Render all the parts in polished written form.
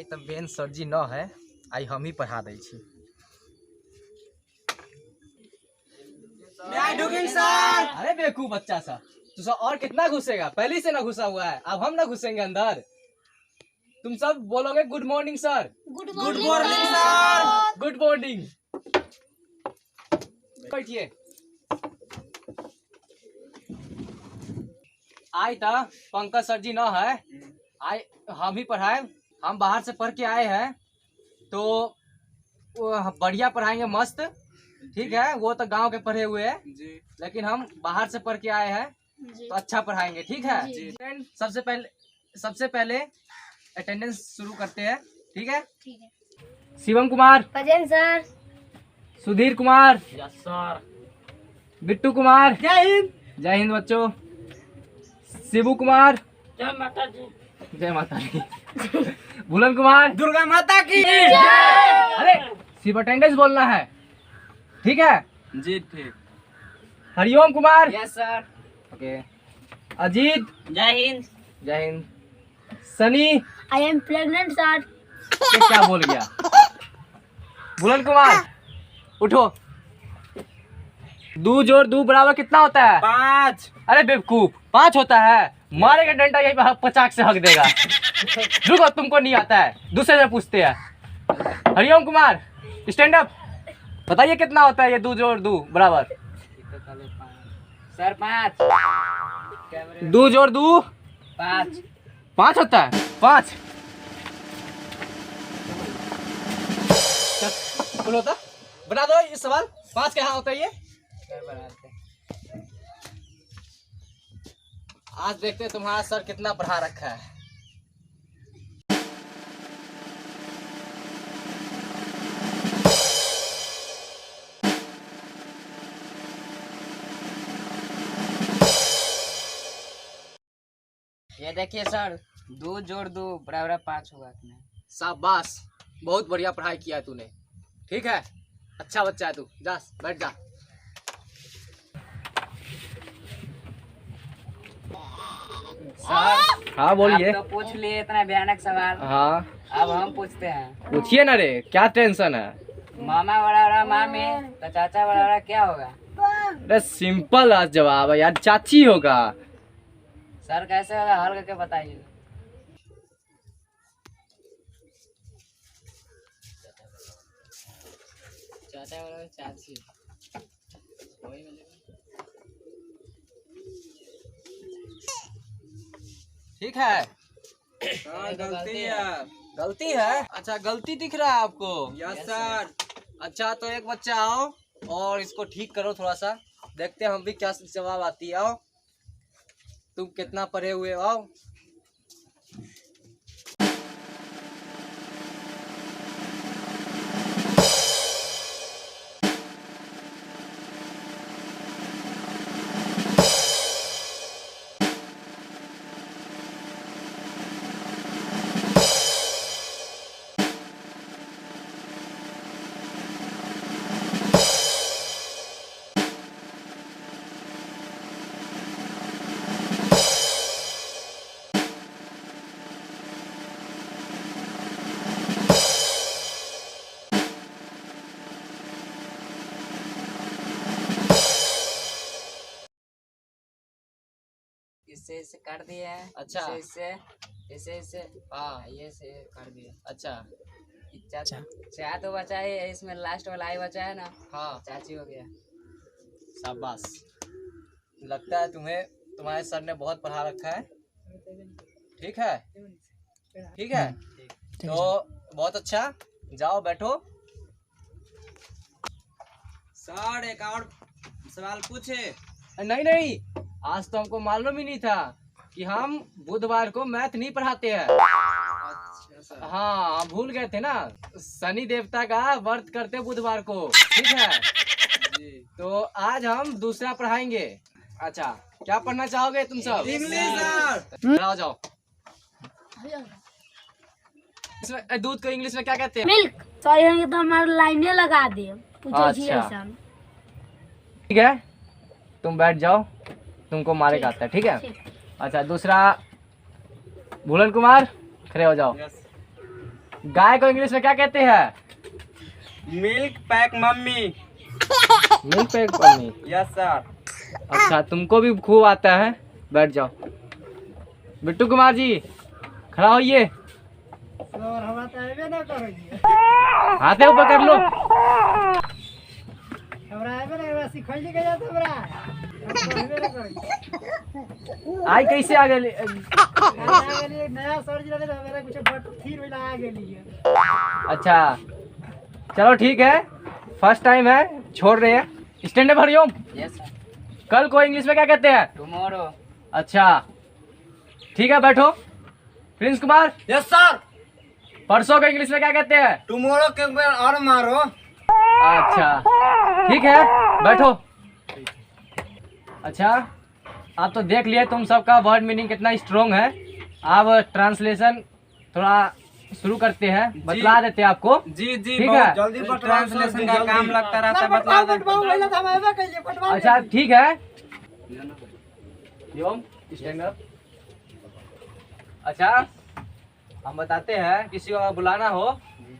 तो main sir जी न है, आई हम ही पढ़ा दै छी। अरे बेवकूफ बच्चा सा, तू सब और कितना घुसेगा? पहले से ना घुसा हुआ है, अब हम ना घुसेंगे अंदर। तुम सब बोलोगे good morning sir. Good morning sir. Good morning. बैठिए। आई था पंकज सर जी न है, आई हम ही पढ़ाए। हम बाहर से पढ़ के आए हैं तो बढ़िया पढ़ाएंगे, मस्त। ठीक है, वो तो गांव के पढ़े हुए हैं जी, लेकिन हम बाहर से पढ़ के आए हैं तो अच्छा पढ़ाएंगे। ठीक है जी। सबसे पहले अटेंडेंस शुरू करते हैं। ठीक है। Shivam Kumar present sir. Sudhir Kumar yes sir. Bittu Kumar जय हिंद। जय हिंद बच्चों। शिबू कुमार जय माता दी। जय माता दी। भूलन कुमार दुर्गा माता की। अरे सिर्फ अटेंडेंस बोलना है। ठीक है जी ठीक। Hariom Kumar yes sir. Okay. Ajit जय हिंद। जय Hind. Sunny I am pregnant sir. ये क्या बोल गया? भूलन कुमार उठो। 2 जोड़ 2 बराबर कितना होता है? 5। अरे बेवकूफ, 5 होता है। मारेगा डंडा यही पे पचाक से हक देगा। रुको, तुमको नहीं आता है, दूसरे से पूछते हैं। Hariom Kumar stand up. बताइए कितना होता है ये 2 जोड़ 2 बराबर? सर 5। 2 जोड़ 2 5। 5 होता है। 5 बोलो तो, बना दो ये सवाल। 5 क्या होता है ये? आज देखते हैं तुम्हारा सर कितना पढ़ा रखा है। ये देखिए सर, 2 जोड़ 2 बराबर 5 होगा। शाबाश, बहुत बढ़िया पढ़ाई किया तूने। ठीक है, अच्छा बच्चा है तू। जा बैठ जा। सर हाँ बोलिए। आप तो पूछ लिए इतना भयानक सवाल, हाँ अब हम पूछते हैं। पूछिए ना रे, क्या टेंशन है? मामा बड़ा मामी तो चाचा बड़ा क्या होगा? अरे सिंपल आज जवाब है यार, चाची होगा। सर कैसे होगा, हल करके बताइए। चाचा बड़ा चाची। ठीक है। गलती है। गलती है? अच्छा, गलती दिख रहा है आपको? Yes sir. अच्छा तो एक बच्चा आओ और इसको ठीक करो थोड़ा सा, देखते हैं हम भी क्या जवाब आती है। आओ, तुम कितना पढ़े हुए हो? आओ। इससे कर दिए हैं। अच्छा। इससे हाँ ये से कर दिए। अच्छा। चाचा तो बचा है, इसमें लास्ट वाला आई बचा है ना। हाँ चाची हो गया। शाबाश, लगता है तुम्हें तुम्हारे सर ने बहुत पढ़ा रखा है। ठीक है, ठीक है तो बहुत अच्छा। जाओ बैठो। सर एक और सवाल पूछे? नहीं नहीं, आज तो हमको मालूम ही नहीं था कि हम बुधवार को मैथ नहीं पढ़ाते हैं। अच्छा हाँ, हम भूल गए थे ना, शनि देवता का व्रत करते बुधवार को। ठीक है जी। तो आज हम दूसरा पढ़ाएंगे। अच्छा, क्या पढ़ना चाहोगे तुम सब? English sir. आओ जाओ। इसमें दूध को इंग्लिश में क्या कहते हैं? मिल्क। सॉरी होंगे तो हमारे लाइनें लगा दे। अच्छा। ठीक है, तुम बैठ जाओ, तुमको मारे का आता है। ठीक है। अच्छा, दूसरा भूलन कुमार खड़े हो जाओ। गाय को इंग्लिश में क्या कहते हैं? Milk pack mummy. Milk pack mummy. Yes sir. अच्छा, तुमको भी खूब आता है, बैठ जाओ। बिट्टू कुमार जी खड़ा होइए। हाथे ऊपर कर लो। आई कैसे आ गए? अच्छा चलो ठीक है, फर्स्ट टाइम है, छोड़ रहे हैं। Stand up Hariom. Yes sir. कल को इंग्लिश में क्या कहते हैं? टुमारो। अच्छा ठीक है, बैठो। Prince Kumar, yes sir. परसों को इंग्लिश में क्या कहते हैं? टुमारो के ऊपर और मारो। अच्छा ठीक है, बैठो। अच्छा, आप तो देख लिए तुम सबका वर्ड मीनिंग कितना स्ट्रोंग है। अब ट्रांसलेशन थोड़ा शुरू करते हैं, बतला देते हैं आपको। जी जी, ठीक है। जल्दी ट्रांसलेशन का काम लगता रहता है, बतला दे। अच्छा ठीक है। योम, stand up। अच्छा, हम बताते हैं, किसी को बुलाना हो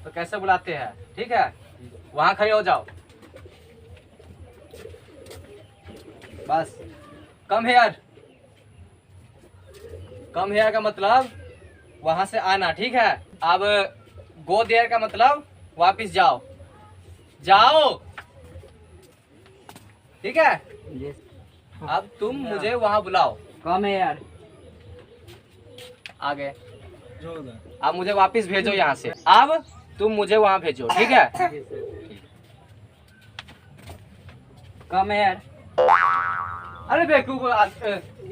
तो कैसे बुलाते हैं, ठीक है? वहाँ खड़े हो जाओ, बस। Come here. कम हेयर का मतलब वहां से आना, ठीक है? अब गो देयर का मतलब वापिस जाओ, जाओ, ठीक है? अब तुम मुझे वहां बुलाओ। कम है यार। आगे अब मुझे वापस भेजो यहाँ से। अब तुम मुझे वहाँ भेजो, ठीक है? कम है यार। अरे बेवकूफ,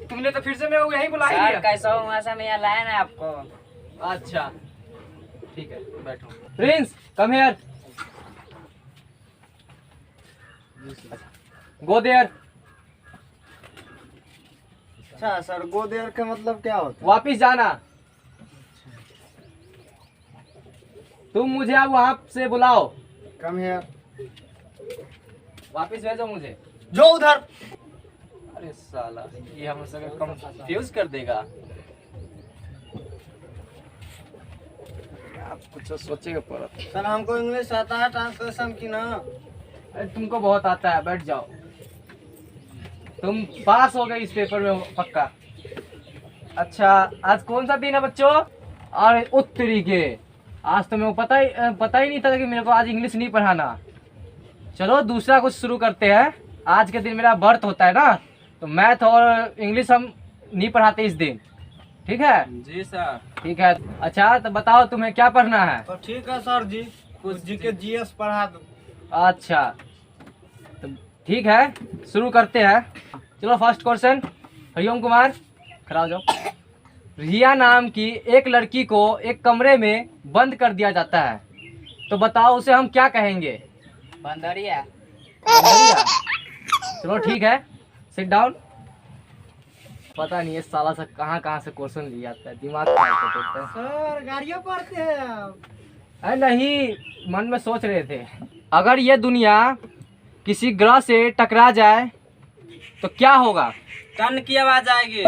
तुमने तो फिर से मेरे को यही बुला ही सर दिया। कैसा हूँ वैसा मैं यहाँ लाया ना आपको। अच्छा ठीक है, बैठो। Prince come here. Go there. अच्छा सर, गो देयर का मतलब क्या होता है? वापिस जाना। तुम मुझे अब वहां से बुलाओ, कम है। वापिस भेजो मुझे। जो उधर। अरे साला, ये हम सब कंफ्यूज कर देगा। आप कुछ सोचेगा पर। सर हमको इंग्लिश आता है, ट्रांसलेशन की ना। अरे तुमको बहुत आता है, बैठ जाओ। तुम पास हो गए इस पेपर में पक्का। अच्छा, आज कौन सा दिन है बच्चों? अरे उत्तरी के, आज तो मेरे को पता ही नहीं था कि मेरे को आज इंग्लिश नहीं पढ़ाना। चलो दूसरा कुछ शुरू करते हैं। आज के दिन मेरा बर्थ होता है ना, तो मैथ और इंग्लिश हम नहीं पढ़ाते इस दिन, ठीक है? जी सर। ठीक है। अच्छा तो बताओ तुम्हें क्या पढ़ना है? तो ठीक है सर जी, कुछ जीके जीएस पढ़ा दो। अच्छा तो ठीक है, शुरू करते हैं। चलो फर्स्ट क्वेश्चन। हरिओम कुमार खड़ा हो जाओ। रिया नाम की एक लड़की को एक कमरे में बंद कर दिया जाता है, तो बताओ उसे हम क्या कहेंगे? बंदरिया। बंदरिया? चलो ठीक है, सिट डाउन। पता नहीं ये साला सा कहाँ से क्वेश्चन लिया जाता है, दिमाग खराब कर देता है। सर गाड़ियों पढ़ते हैं आप? अरे नहीं, मन में सोच रहे थे, अगर ये दुनिया किसी ग्रह से टकरा जाए तो क्या होगा? टन की आवाज आएगी।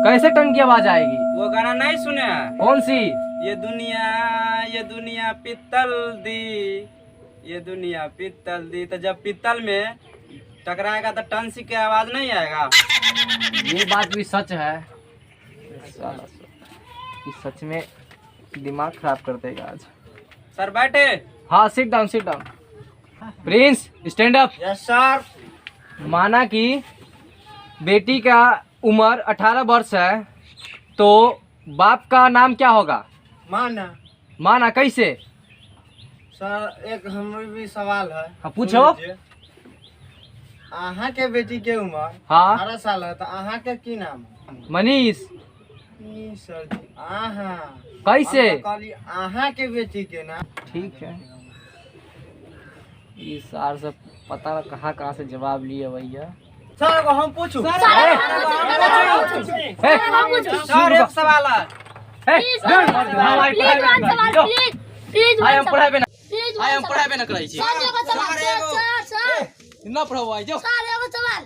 कैसे टन की आवाज आएगी? वो गाना नहीं सुने हैं? कौन सी? ये दुनिया पित्तल दी, ये दुनिया पित्तल दी। तो जब पित्तल में टकराएगा तो टन सी की आवाज नहीं आएगा। ये बात भी सच है। साला ये सच में दिमाग खराब कर देगा आज। सर बैठे। हाँ sit down, sit down. Prince stand up. Yes sir. माना कि बेटी का उम्र 18 वर्ष है, तो बाप का नाम क्या होगा? माना। माना कैसे? सर एक हमारे भी सवाल है। हाँ पूछो। आहा के बेटी के उम्र हाँ 18 साल है, तो आहा के की नाम? मनीष। ई सर जी, आहा। कैसे? हम तो कहली आहा के बेटी के नाम। ठीक है, ये सार सब पता ना कहाँ से जवाब लिए भैया। सर को हम पूछू? ए, सर एक सवाल है। हम पढ़ाई पे ना प्लीज पढ़ाई पे ना कराई छी। सर एगो सवाल, सर ना पढ़ाओ, जाओ। सर एगो सवाल।